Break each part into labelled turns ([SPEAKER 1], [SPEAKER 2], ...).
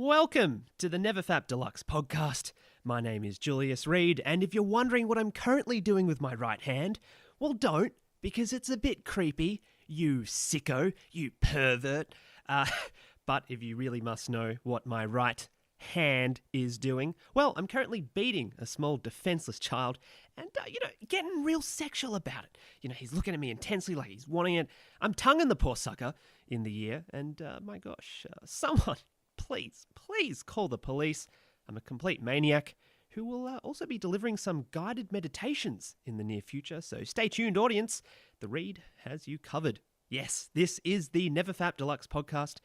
[SPEAKER 1] Welcome to the NeverFap Deluxe podcast. My name is Julius Reed, and if you're wondering what I'm currently doing with my right hand, well, don't, because it's a bit creepy, you sicko, you pervert. But if you really must know what my right hand is doing, well, I'm currently beating a small defenseless child and, getting real sexual about it. He's looking at me intensely like he's wanting it. I'm tonguing the poor sucker in the ear, and my gosh, someone... Please call the police. I'm a complete maniac who will also be delivering some guided meditations in the near future, so stay tuned, audience. The Reed has you covered. Yes, this is the NeverFap Deluxe podcast,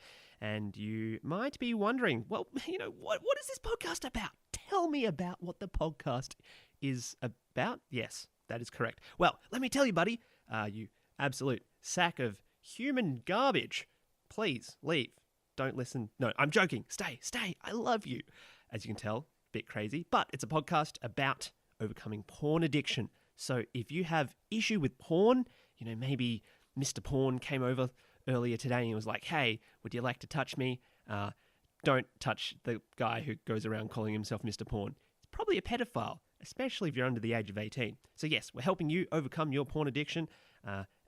[SPEAKER 1] and you might be wondering, well, what is this podcast about? Tell me about what the podcast is about. Yes, that is correct. Well, let me tell you, buddy, you absolute sack of human garbage. Please leave. Don't listen. No, I'm joking. Stay. I love you. As you can tell, a bit crazy, but it's a podcast about overcoming porn addiction. So if you have issue with porn, maybe Mr. Porn came over earlier today and he was like, hey, would you like to touch me? Don't touch the guy who goes around calling himself Mr. Porn. He's probably a pedophile, especially if you're under the age of 18. So yes, we're helping you overcome your porn addiction,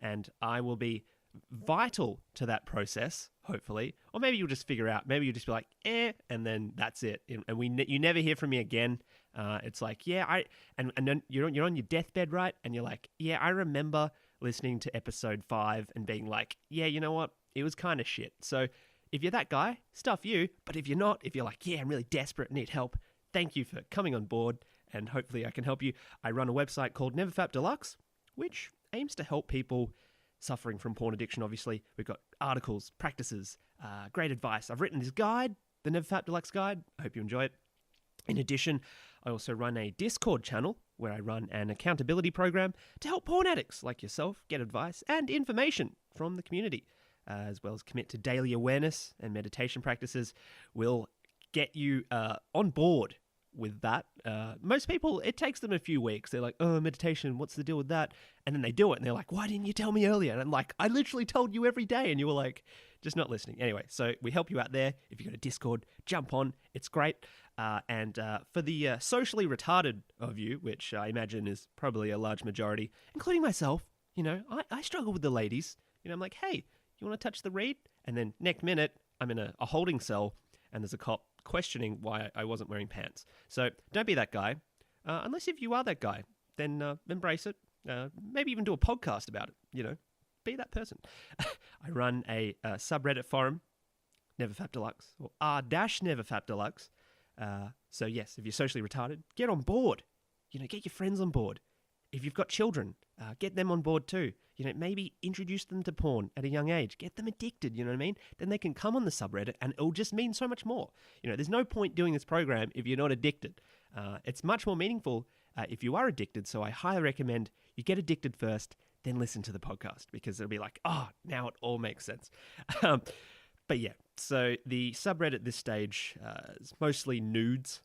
[SPEAKER 1] and I will be vital to that process, hopefully. Or maybe you'll just figure out, maybe you'll just be like, and then that's it. And you never hear from me again. It's like, and then you're on your deathbed, right? And you're like, I remember listening to episode 5 and being like, you know what? It was kind of shit. So if you're that guy, stuff you. But if you're not, if you're like, I'm really desperate, need help, thank you for coming on board, and hopefully I can help you. I run a website called NeverFap Deluxe, which aims to help people suffering from porn addiction. Obviously, we've got articles, practices, great advice. I've written this guide, the NeverFap Deluxe guide. I hope you enjoy it. In addition, I also run a Discord channel where I run an accountability program to help porn addicts like yourself get advice and information from the community, as well as commit to daily awareness and meditation practices. Will get you on board with that. Most people, it takes them a few weeks. They're like, meditation, what's the deal with that? And then they do it and they're like, why didn't you tell me earlier? And I'm like, I literally told you every day and you were like, just not listening. Anyway, so we help you out there. If you go to Discord, jump on. It's great. And for the socially retarded of you, which I imagine is probably a large majority, including myself, I struggle with the ladies. I'm like, hey, you want to touch the Reed? And then next minute, I'm in a holding cell and there's a cop questioning why I wasn't wearing pants. So don't be that guy. Unless if you are that guy, then embrace it. Maybe even do a podcast about it, Be that person. I run a subreddit forum, NeverFap Deluxe, or r-NeverFap Deluxe. So yes, if you're socially retarded, get on board. Get your friends on board. If you've got children, get them on board too. Maybe introduce them to porn at a young age. Get them addicted, you know what I mean? Then they can come on the subreddit and it'll just mean so much more. There's no point doing this program if you're not addicted. It's much more meaningful if you are addicted, so I highly recommend you get addicted first, then listen to the podcast, because it'll be like, now it all makes sense. But yeah, so the subreddit at this stage is mostly nudes.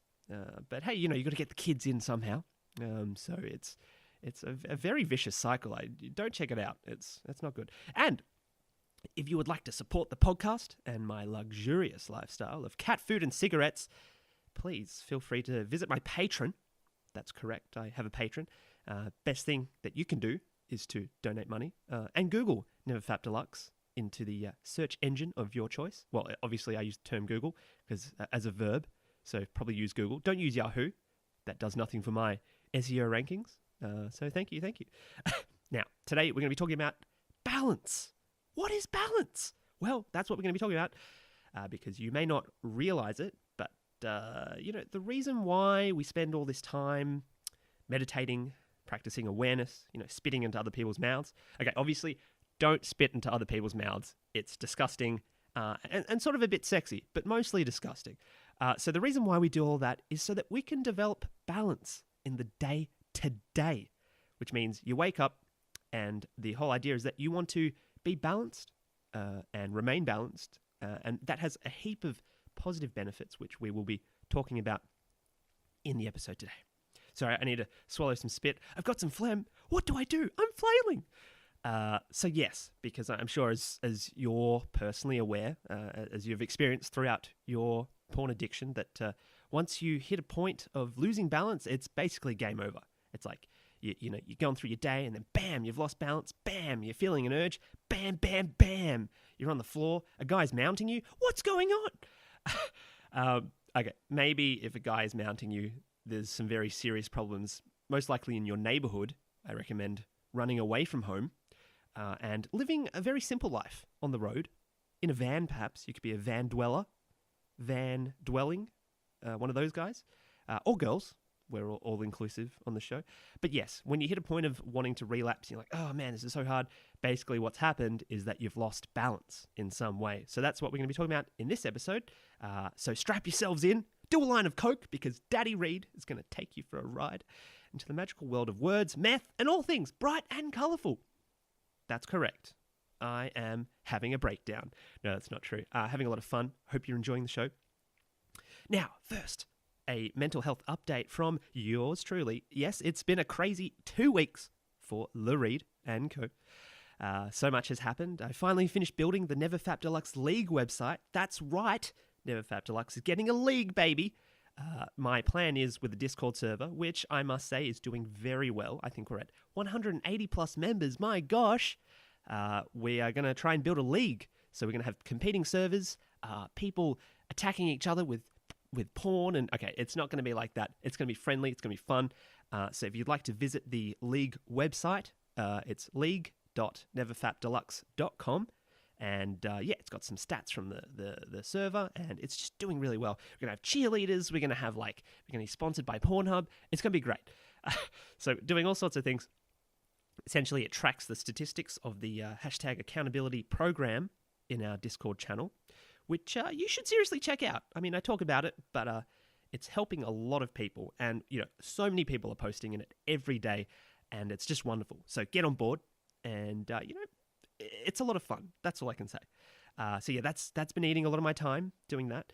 [SPEAKER 1] But hey, you got to get the kids in somehow. So it's a very vicious cycle. Don't check it out. It's not good. And if you would like to support the podcast and my luxurious lifestyle of cat food and cigarettes, please feel free to visit my Patreon. That's correct. I have a Patreon. Best thing that you can do is to donate money and Google NeverFap Deluxe into the search engine of your choice. Well, obviously I use the term Google because as a verb, so probably use Google. Don't use Yahoo. That does nothing for my SEO rankings. So thank you. Now, today we're going to be talking about balance. What is balance? Well, that's what we're going to be talking about because you may not realize it, but, the reason why we spend all this time meditating, practicing awareness, spitting into other people's mouths. Okay, obviously, don't spit into other people's mouths. It's disgusting and sort of a bit sexy, but mostly disgusting. So the reason why we do all that is so that we can develop balance in the day-to-day, which means you wake up and the whole idea is that you want to be balanced and remain balanced, and that has a heap of positive benefits, which we will be talking about in the episode today. Sorry, I need to swallow some spit. I've got some phlegm. What do? I'm flailing. So yes, because I'm sure as you're personally aware, as you've experienced throughout your porn addiction that once you hit a point of losing balance, it's basically game over. It's like, you know, you're going through your day and then bam, you've lost balance. Bam, you're feeling an urge. Bam, bam, bam. You're on the floor. A guy's mounting you. What's going on? Okay, maybe if a guy is mounting you, there's some very serious problems, most likely in your neighborhood. I recommend running away from home and living a very simple life on the road, in a van perhaps. You could be a van dwelling, one of those guys, or girls. We're all inclusive on the show. But yes, when you hit a point of wanting to relapse, you're like, oh man, this is so hard. Basically what's happened is that you've lost balance in some way. So that's what we're going to be talking about in this episode. So strap yourselves in, do a line of coke, because Daddy Reed is going to take you for a ride into the magical world of words, math, and all things bright and colourful. That's correct. I am having a breakdown. No, that's not true. Having a lot of fun. Hope you're enjoying the show. Now, first, a mental health update from yours truly. Yes, it's been a crazy 2 weeks for Lou Reed and co. So much has happened. I finally finished building the NeverFap Deluxe League website. That's right. NeverFap Deluxe is getting a league, baby. My plan is with the Discord server, which I must say is doing very well. I think we're at 180 plus members. My gosh. We are going to try and build a league. So we're going to have competing servers, people attacking each other with porn, and okay, it's not going to be like that. It's going to be friendly. It's going to be fun. So if you'd like to visit the League website, it's league.neverfapdeluxe.com. And yeah, it's got some stats from the server, and it's just doing really well. We're going to have cheerleaders. We're going to be sponsored by Pornhub. It's going to be great. So doing all sorts of things. Essentially, it tracks the statistics of the hashtag accountability program in our Discord channel, which you should seriously check out. I mean, I talk about it, but it's helping a lot of people. And, you know, so many people are posting in it every day, and it's just wonderful. So get on board, and, you know, it's a lot of fun. That's all I can say. So yeah, that's been eating a lot of my time doing that.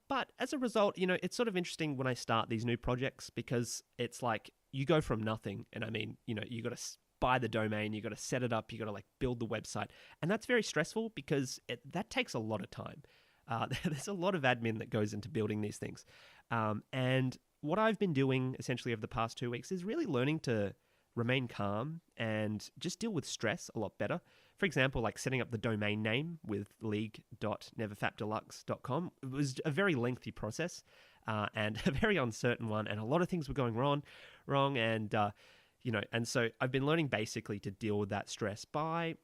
[SPEAKER 1] But as a result, you know, it's sort of interesting when I start these new projects, because it's like you go from nothing. And I mean, you know, you got to buy the domain, you got to set it up, you got to like build the website. And that's very stressful because that takes a lot of time. There's a lot of admin that goes into building these things. And what I've been doing essentially over the past 2 weeks is really learning to remain calm and just deal with stress a lot better. For example, like setting up the domain name with league.neverfapdeluxe.com. It was a very lengthy process and a very uncertain one, and a lot of things were going wrong, and you know, and so I've been learning basically to deal with that stress by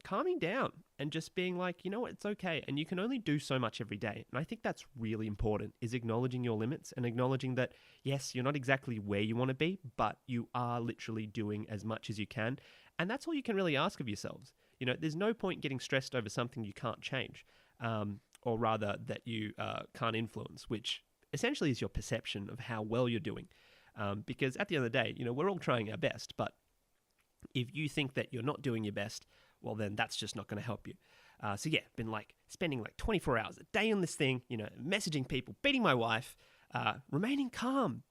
[SPEAKER 1] calming down and just being like, you know what, it's okay, and you can only do so much every day. And I think that's really important, is acknowledging your limits and acknowledging that, yes, you're not exactly where you want to be, but you are literally doing as much as you can. And that's all you can really ask of yourselves. You know, there's no point getting stressed over something you can't change, or rather that you can't influence, which essentially is your perception of how well you're doing. Because at the end of the day, you know, we're all trying our best, but if you think that you're not doing your best, well, then that's just not going to help you. So yeah, been like spending like 24 hours a day on this thing, you know, messaging people, beating my wife, remaining calm.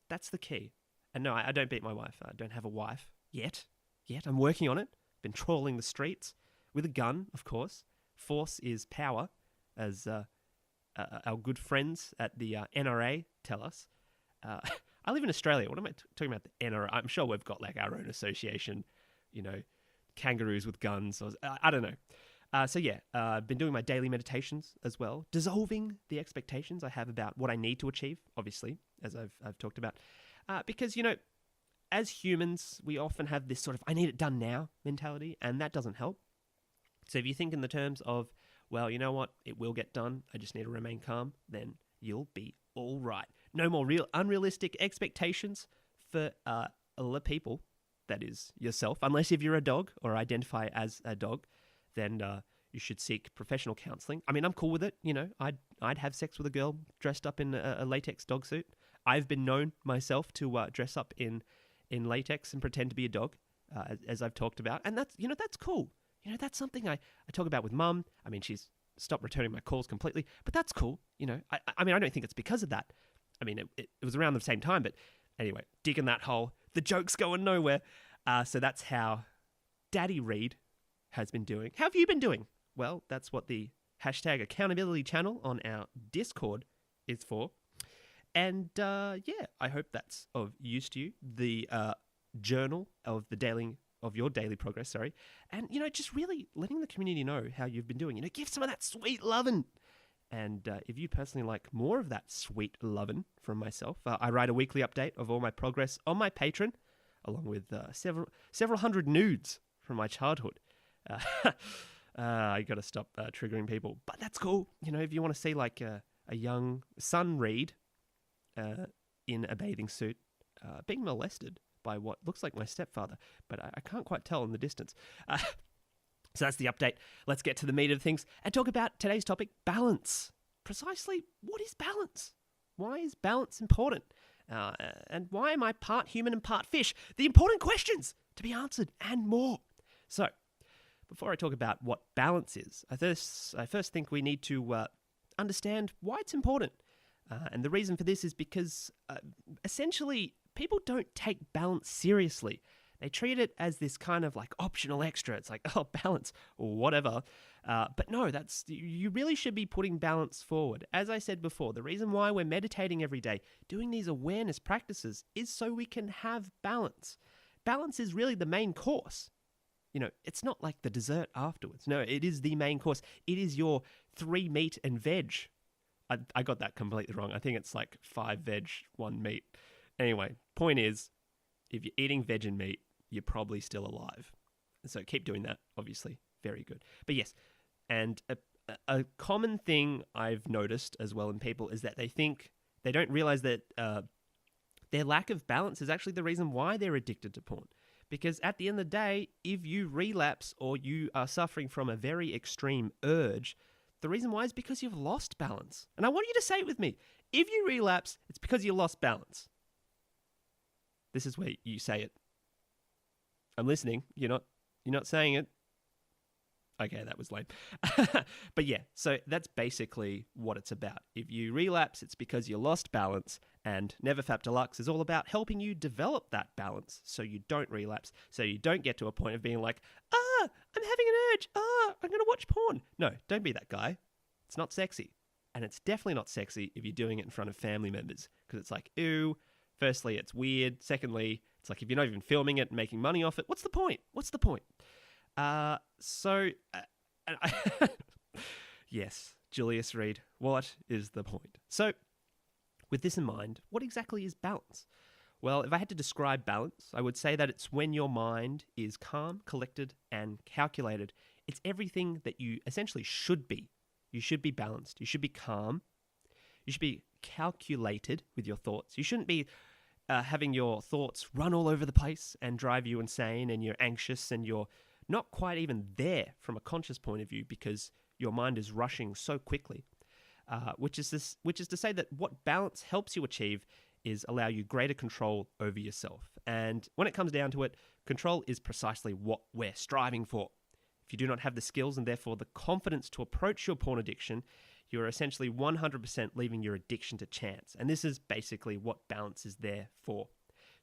[SPEAKER 1] That's the key. And no, I don't beat my wife. I don't have a wife yet. I'm working on it. Been trawling the streets with a gun, of course. Force is power, as our good friends at the NRA tell us. I live in Australia. What am I talking about? The NRA? I'm sure we've got like our own association, you know, kangaroos with guns. Or, I don't know. So yeah, I've been doing my daily meditations as well, dissolving the expectations I have about what I need to achieve, obviously, as I've talked about. Because, you know, as humans, we often have this sort of I need it done now mentality, and that doesn't help. So if you think in the terms of, well, you know what, it will get done, I just need to remain calm, then you'll be all right. No more unrealistic expectations for other people, that is yourself, unless if you're a dog or identify as a dog, then you should seek professional counseling. I mean, I'm cool with it. You know, I'd have sex with a girl dressed up in a latex dog suit. I've been known myself to dress up in latex and pretend to be a dog, as I've talked about. And that's, you know, that's cool. You know, that's something I talk about with Mum. I mean, she's stopped returning my calls completely, but that's cool. You know, I mean, I don't think it's because of that. I mean, it was around the same time, but anyway, digging that hole. The joke's going nowhere. So that's how Daddy Reed has been doing. How have you been doing? Well, that's what the hashtag accountability channel on our Discord is for. And I hope that's of use to you. The journal of your daily progress, and just really letting the community know how you've been doing. Give some of that sweet lovin'. And if you personally like more of that sweet lovin' from myself, I write a weekly update of all my progress on my Patreon, along with several hundred nudes from my childhood. I got to stop triggering people, but that's cool. If you want to see like a young son Reed in a bathing suit being molested by what looks like my stepfather, but I can't quite tell in the distance. So that's the update. Let's get to the meat of things and talk about today's topic, balance. Precisely, what is balance? Why is balance important? And why am I part human and part fish? The important questions to be answered and more. So, before I talk about what balance is, I first think we need to understand why it's important. And the reason for this is because, essentially, people don't take balance seriously. They treat it as this kind of like optional extra. It's like, oh, balance or whatever. But no, you really should be putting balance forward. As I said before, the reason why we're meditating every day, doing these awareness practices, is so we can have balance. Balance is really the main course. It's not like the dessert afterwards. No, it is the main course. It is your 3 meat and veg. I got that completely wrong. I think it's like 5 veg, 1 meat. Anyway, point is, if you're eating veg and meat, you're probably still alive. So keep doing that, obviously. Very good. But yes, and a common thing I've noticed as well in people is that they don't realize that their lack of balance is actually the reason why they're addicted to porn. Because at the end of the day, if you relapse or you are suffering from a very extreme urge, the reason why is because you've lost balance. And I want you to say it with me. If you relapse, it's because you lost balance. This is where you say it. I'm listening. You're not saying it. Okay, that was lame. But yeah, so that's basically what it's about. If you relapse, it's because you lost balance, and NeverFap Deluxe is all about helping you develop that balance so you don't relapse, so you don't get to a point of being like, I'm having an urge, I'm going to watch porn. No, don't be that guy. It's not sexy. And it's definitely not sexy if you're doing it in front of family members, because it's like, ew. Firstly, it's weird. Secondly, it's like if you're not even filming it and making money off it, what's the point? Yes, Julius Reed, what is the point? So, with this in mind, what exactly is balance? Well, if I had to describe balance, I would say that it's when your mind is calm, collected, and calculated. It's everything that you essentially should be. You should be balanced. You should be calm. You should be calculated with your thoughts. You shouldn't be having your thoughts run all over the place and drive you insane, and you're anxious and you're not quite even there from a conscious point of view because your mind is rushing so quickly. Which is to say that what balance helps you achieve is allow you greater control over yourself. And when it comes down to it, control is precisely what we're striving for. If you do not have the skills and therefore the confidence to approach your porn addiction, you're essentially 100% leaving your addiction to chance. And this is basically what balance is there for,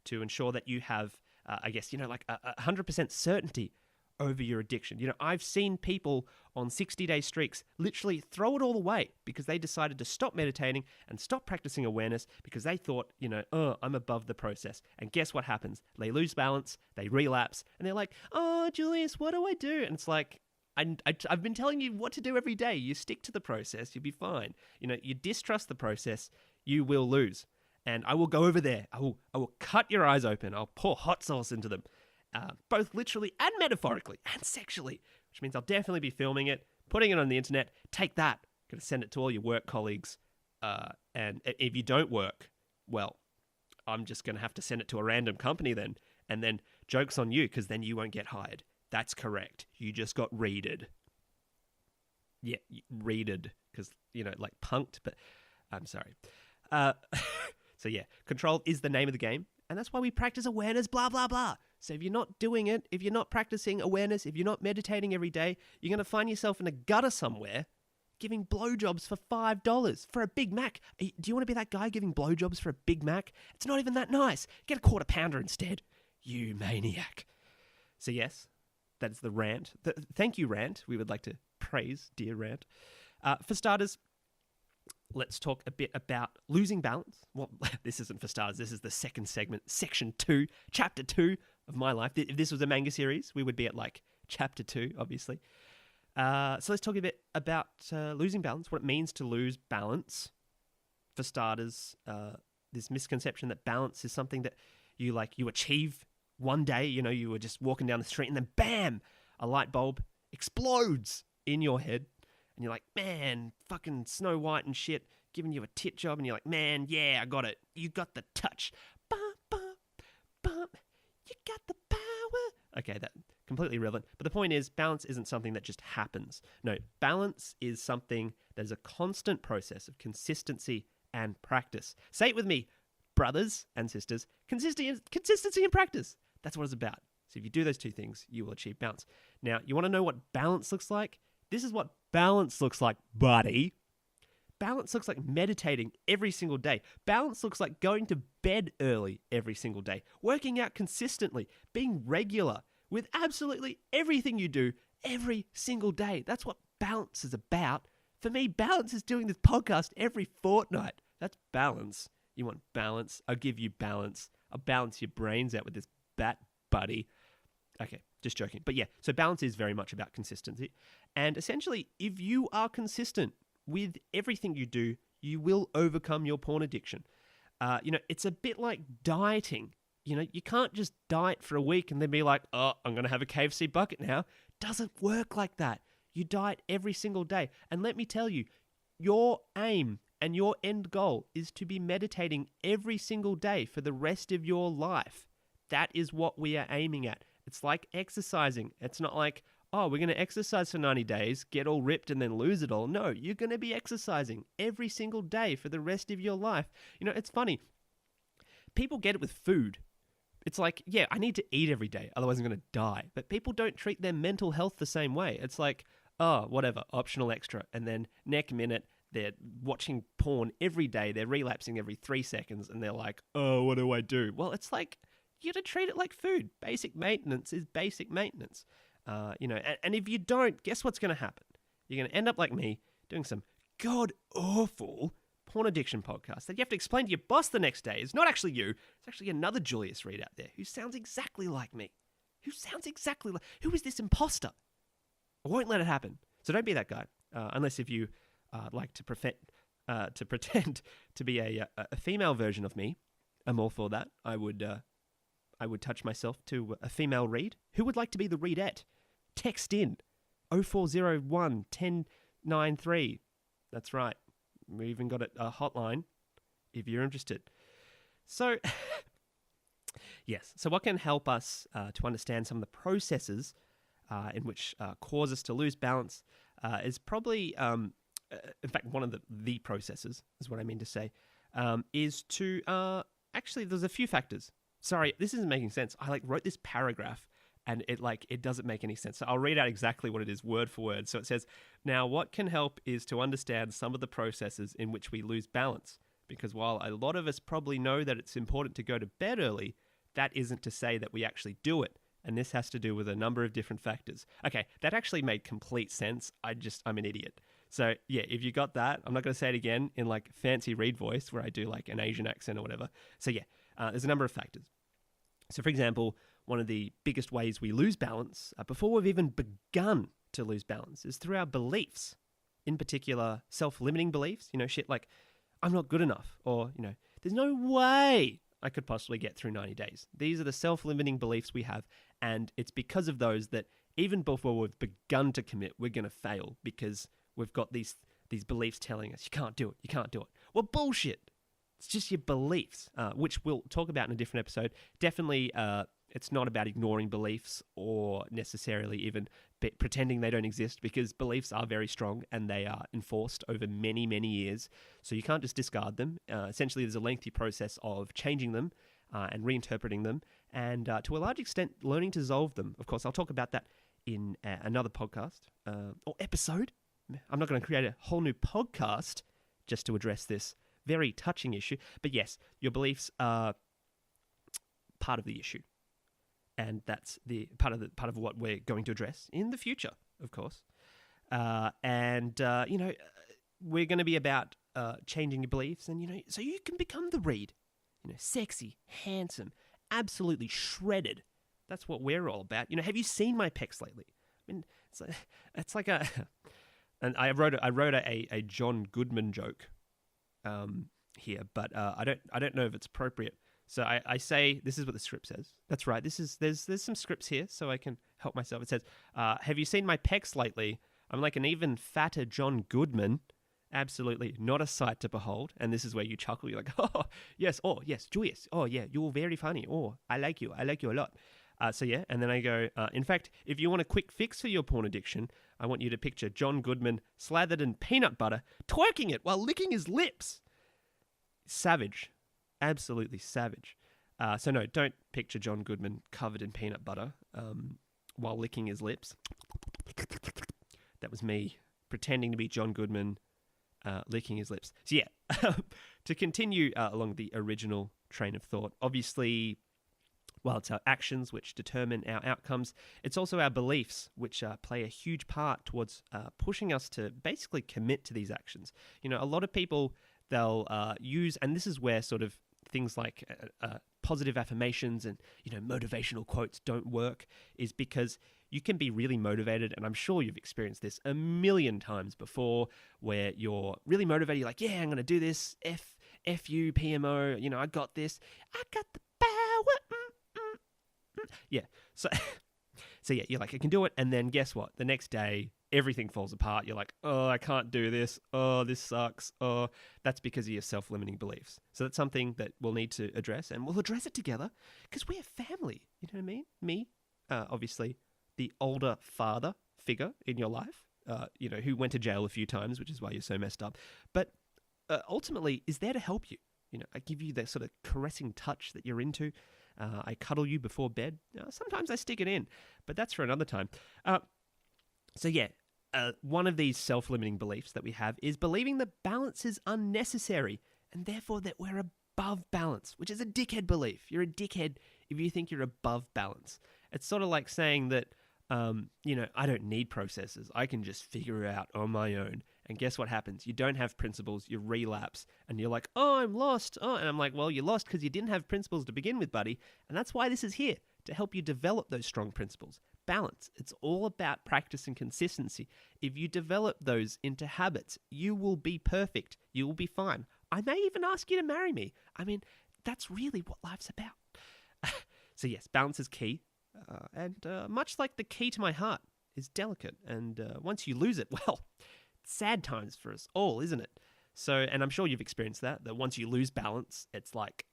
[SPEAKER 1] to ensure that you have, like 100% certainty over your addiction. I've seen people on 60-day streaks literally throw it all away because they decided to stop meditating and stop practicing awareness because they thought, I'm above the process. And guess what happens? They lose balance, they relapse, and they're like, oh, Julius, what do I do? And it's like, I've been telling you what to do every day. You stick to the process, you'll be fine. You distrust the process, you will lose. And I will go over there. I will cut your eyes open. I'll pour hot sauce into them. Both literally and metaphorically and sexually, which means I'll definitely be filming it, putting it on the internet. Take that. Going to send it to all your work colleagues. And if you don't work, well, I'm just going to have to send it to a random company then. And then joke's on you because then you won't get hired. That's correct. You just got readed. Yeah, readed because, like punked, but I'm sorry. So yeah, control is the name of the game. And that's why we practice awareness, blah, blah, blah. So if you're not doing it, if you're not practicing awareness, if you're not meditating every day, you're going to find yourself in a gutter somewhere giving blowjobs for $5 for a Big Mac. Do you want to be that guy giving blowjobs for a Big Mac? It's not even that nice. Get a quarter pounder instead. You maniac. So yes, that's the rant. Thank you, Rant. We would like to praise dear Rant. For starters, let's talk a bit about losing balance. Well, this isn't for starters. This is the second segment, section 2, chapter 2 of my life. If this was a manga series, we would be at like chapter 2, obviously. So let's talk a bit about losing balance, what it means to lose balance. For starters, this misconception that balance is something that you achieve one day. You were just walking down the street and then bam, a light bulb explodes in your head. And you're like, man, fucking Snow White and shit, giving you a tit job. And you're like, man, yeah, I got it. You got the touch. Bum, bum, bum. You got the power. Okay, that completely irrelevant. But the point is, balance isn't something that just happens. No, balance is something that is a constant process of consistency and practice. Say it with me, brothers and sisters. Consistency and practice. That's what it's about. So if you do those two things, you will achieve balance. Now, you want to know what balance looks like? This is what balance looks like, buddy. Balance looks like meditating every single day. Balance looks like going to bed early every single day, working out consistently, being regular with absolutely everything you do every single day. That's what balance is about. For me, balance is doing this podcast every fortnight. That's balance. You want balance? I'll give you balance. I'll balance your brains out with this bat, buddy. Okay, just joking. But yeah, so balance is very much about consistency. And essentially, if you are consistent with everything you do, you will overcome your porn addiction. It's a bit like dieting. You can't just diet for a week and then be like, oh, I'm going to have a KFC bucket now. Doesn't work like that. You diet every single day. And let me tell you, your aim and your end goal is to be meditating every single day for the rest of your life. That is what we are aiming at. It's like exercising. It's not like, oh, we're going to exercise for 90 days, get all ripped and then lose it all. No, you're going to be exercising every single day for the rest of your life. It's funny. People get it with food. It's like, yeah, I need to eat every day, otherwise I'm going to die. But people don't treat their mental health the same way. It's like, oh, whatever, optional extra. And then next minute, they're watching porn every day. They're relapsing every 3 seconds. And they're like, oh, what do I do? Well, it's like, you got to treat it like food. Basic maintenance is basic maintenance. And if you don't, guess what's going to happen? You're going to end up like me, doing some god-awful porn addiction podcast that you have to explain to your boss the next day. It's not actually you. It's actually another Julius Reed out there who sounds exactly like me. Who is this imposter? I won't let it happen. So don't be that guy, unless if you like to pretend to be a female version of me. I'm all for that. I would touch myself to a female Reed. Who would like to be the Reedette? Text in 0401 1093. That's right. We even got a hotline if you're interested. So, yes. So what can help us to understand some of the processes in which cause us to lose balance is probably, in fact, one of the processes is what I mean to say, is to, actually, there's a few factors. Sorry, this isn't making sense. I wrote this paragraph and it doesn't make any sense. So I'll read out exactly what it is word for word. So it says, now what can help is to understand some of the processes in which we lose balance. Because while a lot of us probably know that it's important to go to bed early, that isn't to say that we actually do it. And this has to do with a number of different factors. Okay, that actually made complete sense. I'm an idiot. So yeah, if you got that, I'm not going to say it again in fancy Reed voice where I do an Asian accent or whatever. So yeah, there's a number of factors. So for example, one of the biggest ways we lose balance before we've even begun to lose balance is through our beliefs. In particular, self-limiting beliefs, shit like, I'm not good enough, or, there's no way I could possibly get through 90 days. These are the self-limiting beliefs we have, and it's because of those that even before we've begun to commit, we're going to fail because we've got these beliefs telling us, you can't do it. Well, bullshit. It's just your beliefs, which we'll talk about in a different episode. Definitely, it's not about ignoring beliefs or necessarily even pretending they don't exist, because beliefs are very strong and they are enforced over many, many years. So you can't just discard them. Essentially, there's a lengthy process of changing them and reinterpreting them, and to a large extent, learning to dissolve them. Of course, I'll talk about that in another podcast or episode. I'm not going to create a whole new podcast just to address this very touching issue. But yes, your beliefs are part of the issue. And that's the part of what we're going to address in the future, of course. we're going to be about changing your beliefs, and so you can become the Reed, sexy, handsome, absolutely shredded. That's what we're all about. Have you seen my pecs lately? I mean, it's like a, and I wrote a John Goodman joke here, but I don't know if it's appropriate. So I say, this is what the script says. That's right. There's some scripts here, so I can help myself. It says, have you seen my pecs lately? I'm like an even fatter John Goodman. Absolutely not a sight to behold. And this is where you chuckle. You're like, oh, yes, Julius. Oh, yeah, you're very funny. Oh, I like you a lot. So yeah, and then I go, in fact, if you want a quick fix for your porn addiction, I want you to picture John Goodman slathered in peanut butter, twerking it while licking his lips. Savage. Absolutely savage. So no, don't picture John Goodman covered in peanut butter while licking his lips. That was me pretending to be John Goodman licking his lips. So yeah, to continue along the original train of thought, obviously, while it's our actions which determine our outcomes, it's also our beliefs which play a huge part towards pushing us to basically commit to these actions. A lot of people, they'll use, and this is where sort of things like positive affirmations and motivational quotes don't work, is because you can be really motivated, and I'm sure you've experienced this a million times before, where you're really motivated, you're like, yeah, I'm going to do this, F you, PMO, I got this, I got the power, Yeah, so yeah, you're like, I can do it, and then guess what? The next day, everything falls apart. You're like, oh, I can't do this. Oh, this sucks. Oh, that's because of your self-limiting beliefs. So that's something that we'll need to address, and we'll address it together because we're family. You know what I mean? Me, obviously, the older father figure in your life, who went to jail a few times, which is why you're so messed up, but ultimately is there to help you. I give you that sort of caressing touch that you're into. I cuddle you before bed. Sometimes I stick it in, but that's for another time. So yeah, one of these self-limiting beliefs that we have is believing that balance is unnecessary, and therefore that we're above balance, which is a dickhead belief. You're a dickhead if you think you're above balance. It's sort of like saying that, I don't need processes. I can just figure it out on my own. And guess what happens? You don't have principles, you relapse, and you're like, oh, I'm lost. Oh, and I'm like, well, you're lost because you didn't have principles to begin with, buddy. And that's why this is here, to help you develop those strong principles. Balance. It's all about practice and consistency. If you develop those into habits, you will be perfect. You will be fine. I may even ask you to marry me. I mean, that's really what life's about. So yes, balance is key. And much like the key to my heart is delicate. And once you lose it, well, sad times for us all, isn't it? So, and I'm sure you've experienced that once you lose balance, it's like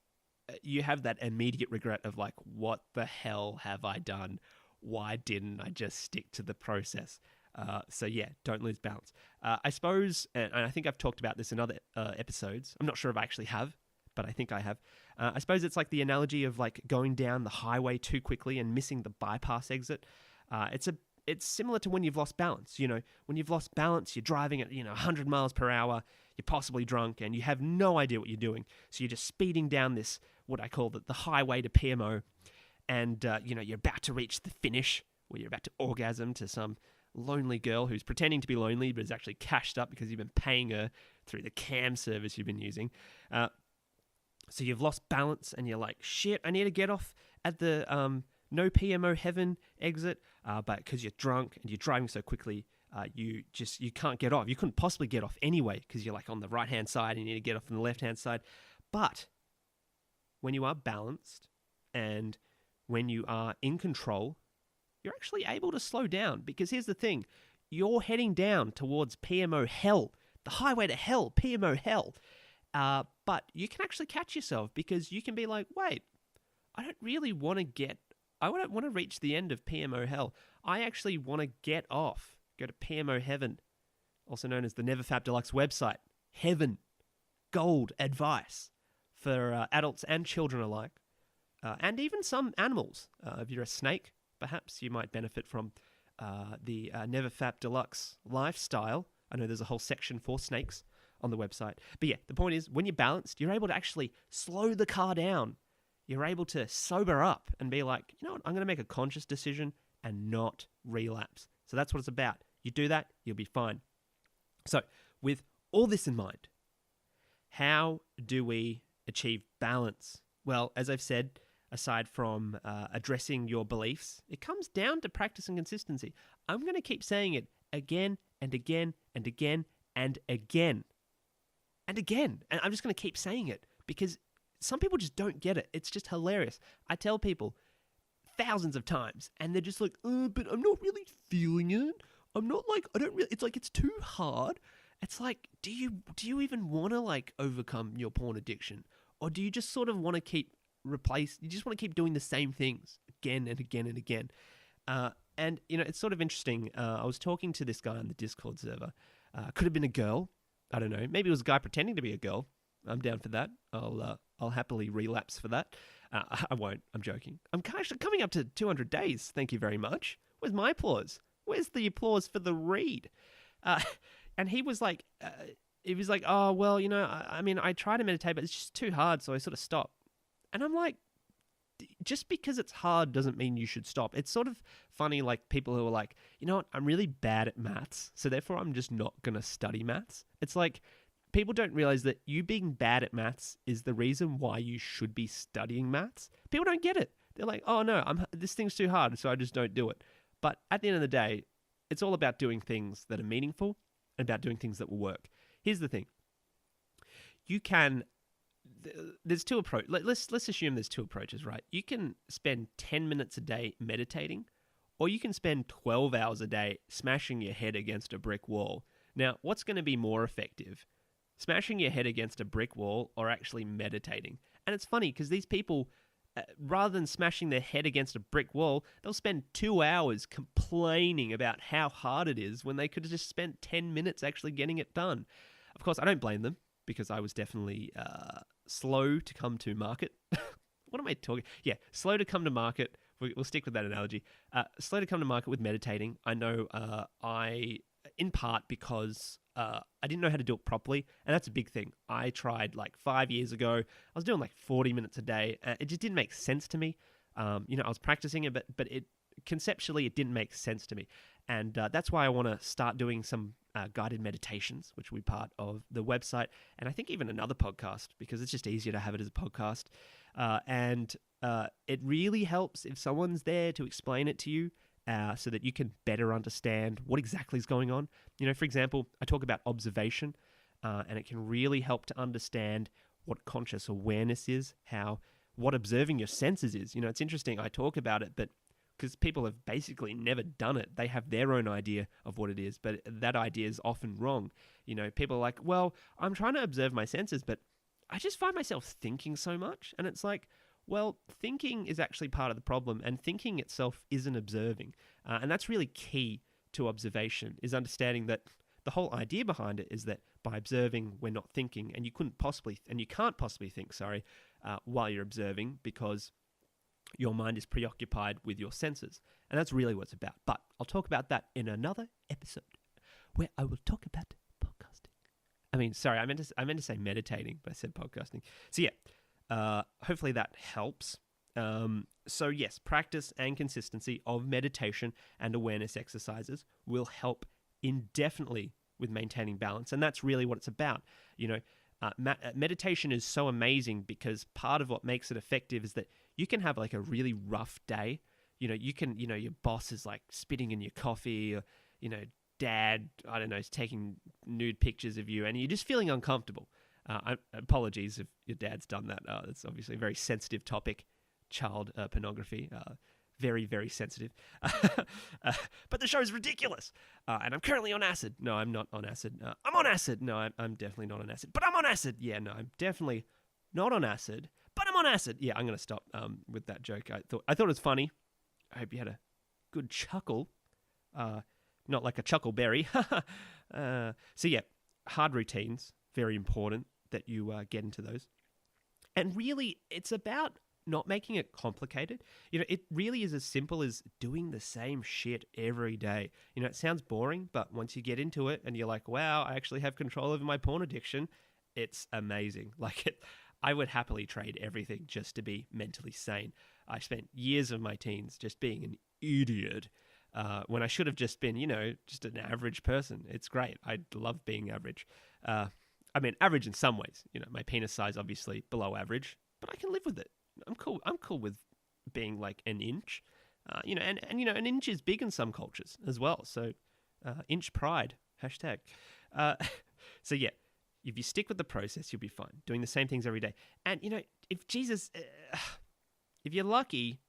[SPEAKER 1] you have that immediate regret of like, what the hell have I done? Why didn't I just stick to the process? So yeah, don't lose balance. I suppose, and I think I've talked about this in other episodes. I'm not sure if I actually have, but I think I have. I suppose it's like the analogy of like going down the highway too quickly and missing the bypass exit. It's similar to when you've lost balance. When you've lost balance, you're driving at 100 miles per hour, you're possibly drunk, and you have no idea what you're doing. So you're just speeding down this, what I call the highway to PMO, and you're about to reach the finish, where you're about to orgasm to some lonely girl who's pretending to be lonely but is actually cashed up because you've been paying her through the cam service you've been using. So you've lost balance, and you're like, shit, I need to get off at the no PMO heaven exit, but because you're drunk and you're driving so quickly, you can't get off. You couldn't possibly get off anyway because you're like on the right-hand side and you need to get off on the left-hand side. But when you are balanced and when you are in control, you're actually able to slow down, because here's the thing. You're heading down towards PMO hell, the highway to hell, PMO hell. But you can actually catch yourself, because you can be like, wait, I don't really want to reach the end of PMO hell. I actually want to get off, go to PMO heaven, also known as the NeverFap Deluxe website. Heaven, gold advice for adults and children alike, and even some animals. If you're a snake, perhaps you might benefit from the NeverFap Deluxe lifestyle. I know there's a whole section for snakes on the website. But yeah, the point is, when you're balanced, you're able to actually slow the car down. You're able to sober up and be like, you know what, I'm going to make a conscious decision and not relapse. So that's what it's about. You do that, you'll be fine. So with all this in mind, how do we achieve balance? Well, as I've said, aside from addressing your beliefs, it comes down to practice and consistency. I'm going to keep saying it again and again and again and again and again. And I'm just going to keep saying it because some people just don't get it. It's just hilarious. I tell people thousands of times and they're just like, but I'm not really feeling it. I'm not like, I don't really, it's like, it's too hard. It's like, do you even want to like overcome your porn addiction? Or do you just sort of want to you just want to keep doing the same things again and again and again? And, it's sort of interesting. I was talking to this guy on the Discord server. Could have been a girl. I don't know. Maybe it was a guy pretending to be a girl. I'm down for that. I'll happily relapse for that. I won't. I'm joking. I'm actually coming up to 200 days. Thank you very much. Where's my applause? Where's the applause for the read? And he was like, oh, well, I mean, I try to meditate, but it's just too hard, so I sort of stop. And I'm like, just because it's hard doesn't mean you should stop. It's sort of funny, like people who are like, you know what, I'm really bad at maths, so therefore I'm just not going to study maths. It's like, people don't realize that you being bad at maths is the reason why you should be studying maths. People don't get it. They're like, oh no, this thing's too hard, so I just don't do it. But at the end of the day, it's all about doing things that are meaningful and about doing things that will work. Here's the thing. There's two approaches. Let's assume there's two approaches, right? You can spend 10 minutes a day meditating, or you can spend 12 hours a day smashing your head against a brick wall. Now, what's going to be more effective? Smashing your head against a brick wall or actually meditating? And it's funny because these people, rather than smashing their head against a brick wall, they'll spend 2 hours complaining about how hard it is when they could have just spent 10 minutes actually getting it done. Of course, I don't blame them because I was definitely slow to come to market. What am I talking? Yeah, slow to come to market. We'll stick with that analogy. Slow to come to market with meditating. I know in part because I didn't know how to do it properly, and that's a big thing. I tried like 5 years ago. I was doing like 40 minutes a day. It just didn't make sense to me. I was practicing it, but conceptually it didn't make sense to me. And that's why I want to start doing some guided meditations, which will be part of the website, and I think even another podcast, because it's just easier to have it as a podcast. And it really helps if someone's there to explain it to you, so that you can better understand what exactly is going on. For example, I talk about observation, and it can really help to understand what conscious awareness is, what observing your senses is. It's interesting, I talk about it, but because people have basically never done it. They have their own idea of what it is, but that idea is often wrong. People are like, well, I'm trying to observe my senses, but I just find myself thinking so much. And it's like, well, thinking is actually part of the problem, and thinking itself isn't observing. And that's really key to observation, is understanding that the whole idea behind it is that by observing, we're not thinking, and you can't possibly think, while you're observing, because your mind is preoccupied with your senses. And that's really what it's about. But I'll talk about that in another episode where I will talk about podcasting. I meant to say meditating, but I said podcasting. So yeah, hopefully that helps. So yes, practice and consistency of meditation and awareness exercises will help indefinitely with maintaining balance. And that's really what it's about. Meditation is so amazing because part of what makes it effective is that you can have like a really rough day. Your boss is like spitting in your coffee, or, dad, I don't know, is taking nude pictures of you and you're just feeling uncomfortable. Apologies if your dad's done that. It's obviously a very sensitive topic, child pornography. Very, very sensitive. But the show's ridiculous. And I'm currently on acid. No, I'm not on acid. I'm on acid. No, I'm definitely not on acid. But I'm on acid. Yeah, no, I'm definitely not on acid. But I'm on acid. Yeah, I'm going to stop with that joke. I thought it was funny. I hope you had a good chuckle. Not like a chuckleberry. So yeah, hard routines, very important that you get into those. And really, it's about not making it complicated. It really is as simple as doing the same shit every day. It sounds boring, but once you get into it and you're like, wow, I actually have control over my porn addiction, it's amazing. I would happily trade everything just to be mentally sane. I spent years of my teens just being an idiot. when I should have just been, just an average person. It's great. I love being average. I mean, average in some ways. My penis size obviously below average, but I can live with it. I'm cool. I'm cool with being like an inch. And an inch is big in some cultures as well. So, inch pride hashtag. So yeah, if you stick with the process, you'll be fine. Doing the same things every day. And if you're lucky,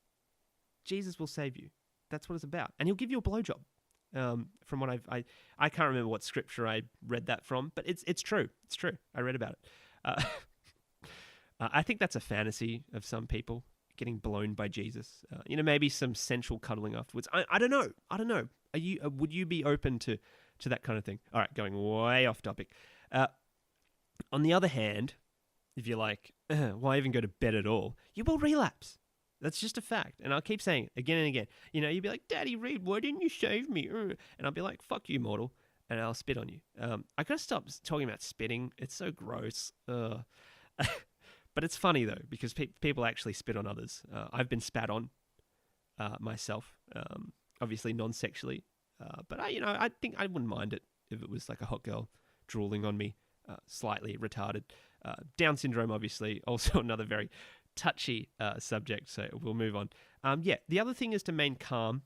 [SPEAKER 1] Jesus will save you. That's what it's about. And he'll give you a blowjob. From what I can't remember what scripture I read that from, but it's true. It's true. I read about it. I think that's a fantasy of some people, getting blown by Jesus. Maybe some sensual cuddling afterwards. I don't know. Would you be open to that kind of thing? All right, going way off topic. On the other hand, if you're like, why even go to bed at all? You will relapse. That's just a fact. And I'll keep saying it again and again. You'd be like, Daddy Reed, why didn't you save me? And I'll be like, fuck you, mortal. And I'll spit on you. I gotta stop talking about spitting. It's so gross. But it's funny, though, because people actually spit on others. I've been spat on myself, obviously non-sexually. But I think I wouldn't mind it if it was like a hot girl drooling on me, slightly retarded. Down syndrome, obviously, also another very touchy subject, so we'll move on. The other thing is to remain calm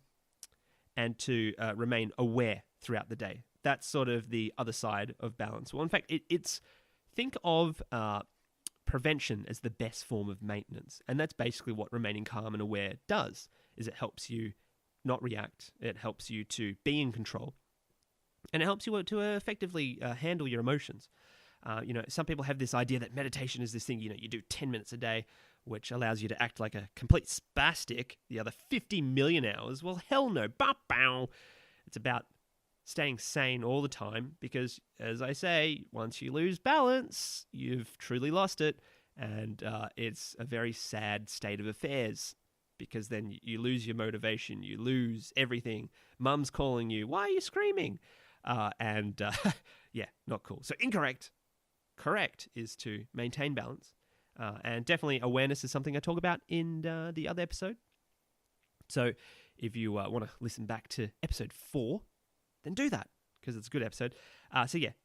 [SPEAKER 1] and to remain aware throughout the day. That's sort of the other side of balance. Well, in fact, it's think of prevention as the best form of maintenance, and that's basically what remaining calm and aware does. Is it helps you not react, it helps you to be in control, and it helps you to effectively handle your emotions. Some people have this idea that meditation is this thing, you do 10 minutes a day, which allows you to act like a complete spastic the other 50 million hours. Well, hell no. Bow. It's about staying sane all the time because, as I say, once you lose balance, you've truly lost it. And it's a very sad state of affairs because then you lose your motivation. You lose everything. Mum's calling you. Why are you screaming? Yeah, not cool. So incorrect. Correct is to maintain balance. And definitely awareness is something I talk about in the other episode. So if you want to listen back to episode 4, then do that because it's a good episode.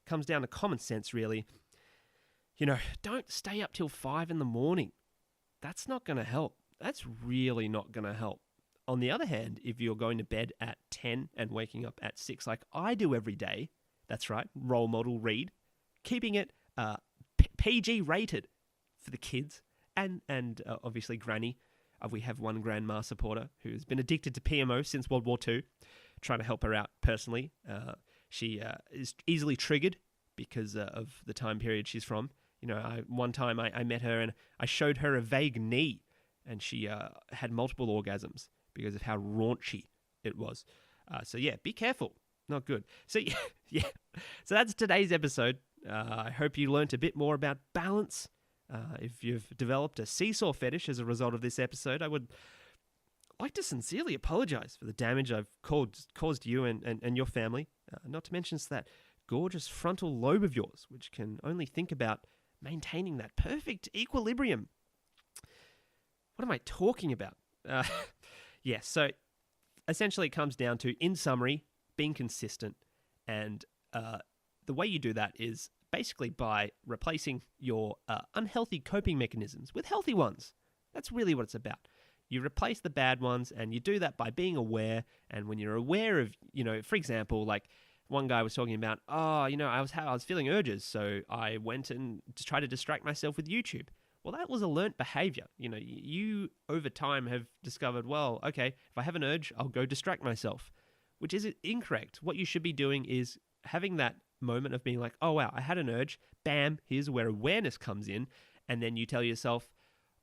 [SPEAKER 1] Comes down to common sense, really. Don't stay up till 5 in the morning. That's not going to help. That's really not going to help. On the other hand, if you're going to bed at 10 and waking up at 6 like I do every day, that's right, role model Reed, keeping it PG rated for the kids and obviously Granny. We have one grandma supporter who's been addicted to PMO since World War II, trying to help her out personally. She is easily triggered because of the time period she's from. One time I met her and I showed her a vague knee and she had multiple orgasms because of how raunchy it was. Be careful. Not good. So that's today's episode. I hope you learnt a bit more about balance. If you've developed a seesaw fetish as a result of this episode, I would like to sincerely apologize for the damage I've caused you and your family. Not to mention that gorgeous frontal lobe of yours, which can only think about maintaining that perfect equilibrium. What am I talking about? So essentially it comes down to, in summary, being consistent. And the way you do that is basically by replacing your unhealthy coping mechanisms with healthy ones. That's really what it's about. You replace the bad ones, and you do that by being aware. And when you're aware of, for example, like one guy was talking about, I was feeling urges, so I went and tried to distract myself with YouTube. Well, that was a learnt behavior. You over time have discovered, well, okay, if I have an urge, I'll go distract myself, which is incorrect. What you should be doing is having that moment of being like, oh, wow, I had an urge. Bam, here's where awareness comes in. And then you tell yourself,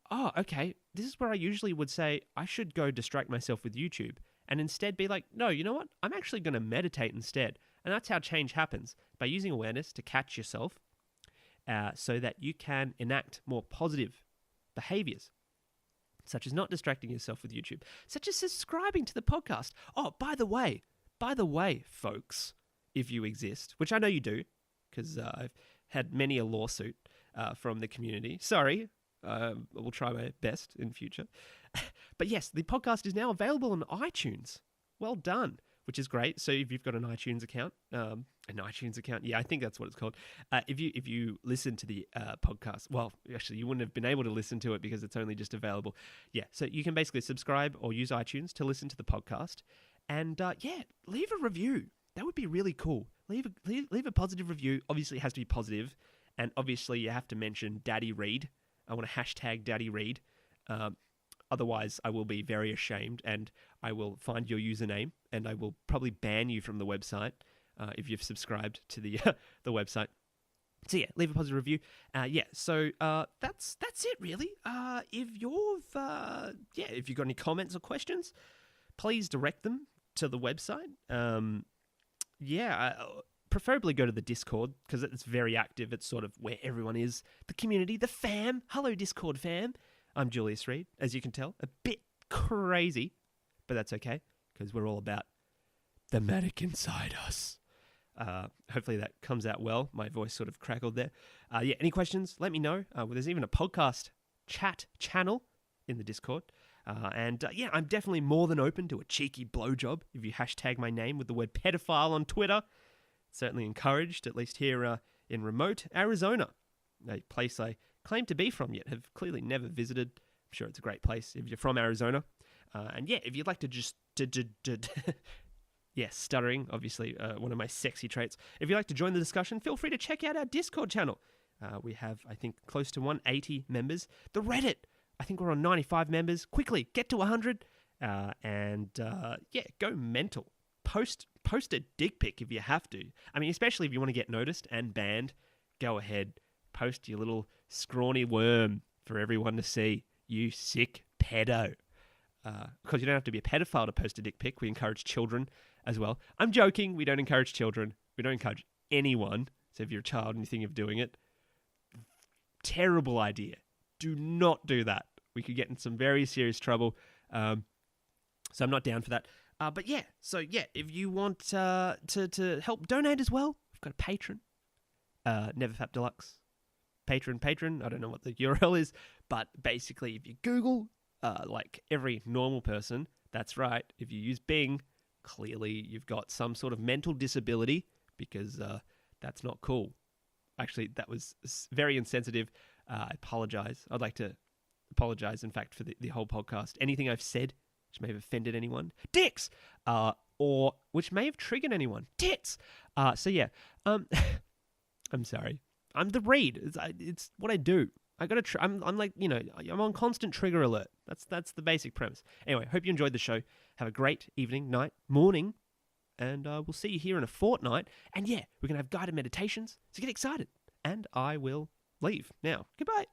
[SPEAKER 1] oh, okay, this is where I usually would say I should go distract myself with YouTube. And instead be like, no, you know what? I'm actually going to meditate instead. And that's how change happens, by using awareness to catch yourself so that you can enact more positive behaviors, such as not distracting yourself with YouTube, such as subscribing to the podcast. Oh, by the way, folks, if you exist, which I know you do, because I've had many a lawsuit from the community. Sorry, I will try my best in future. But yes, the podcast is now available on iTunes. well done, which is great. So if you've got an iTunes account, yeah, I think that's what it's called. If you listen to the podcast, well, actually, you wouldn't have been able to listen to it because it's only just available. Yeah, so you can basically subscribe or use iTunes to listen to the podcast, and leave a review. That would be really cool. Leave a positive review. Obviously, it has to be positive, and obviously, you have to mention Daddy Reed. I want to hashtag Daddy Reed. Otherwise, I will be very ashamed, and I will find your username, and I will probably ban you from the website if you've subscribed to the the website. So yeah, leave a positive review. So that's it really. If you've got any comments or questions, please direct them to the website. Preferably go to the Discord because it's very active. It's sort of where everyone is, the community, the fam. Hello, Discord fam. I'm Julius Reed, as you can tell, a bit crazy, but that's okay because we're all about the medic inside us. Hopefully that comes out well. My voice sort of crackled there. Any questions? Let me know. There's even a podcast chat channel in the Discord. I'm definitely more than open to a cheeky blowjob if you hashtag my name with the word pedophile on Twitter. Certainly encouraged, at least here in remote Arizona, a place I claim to be from yet have clearly never visited. I'm sure it's a great place if you're from Arizona. If you'd like to just... stuttering, obviously one of my sexy traits. If you'd like to join the discussion, feel free to check out our Discord channel. We have, I think, close to 180 members. The Reddit, I think we're on 95 members. Quickly, get to 100. Go mental. Post a dick pic if you have to. I mean, especially if you want to get noticed and banned, go ahead. Post your little scrawny worm for everyone to see. You sick pedo. Because you don't have to be a pedophile to post a dick pic. We encourage children as well. I'm joking. We don't encourage children. We don't encourage anyone. So if you're a child and you think of doing it, terrible idea. Do not do that. We could get in some very serious trouble. So I'm not down for that. If you want to help donate as well, we've got a patron. NeverFap Deluxe. Patron. I don't know what the URL is, but basically if you Google, like every normal person, that's right, if you use Bing, clearly you've got some sort of mental disability because that's not cool. Actually, that was very insensitive. I apologize. I'd like to apologize, in fact, for the whole podcast. Anything I've said which may have offended anyone. Dicks! Or which may have triggered anyone. Tits! I'm sorry. I'm the Reed. It's what I do. I gotta. I'm like, I'm on constant trigger alert. That's the basic premise. Anyway, hope you enjoyed the show. Have a great evening, night, morning, and we'll see you here in a fortnight. And we're gonna have guided meditations. So get excited. And I will leave now. Goodbye.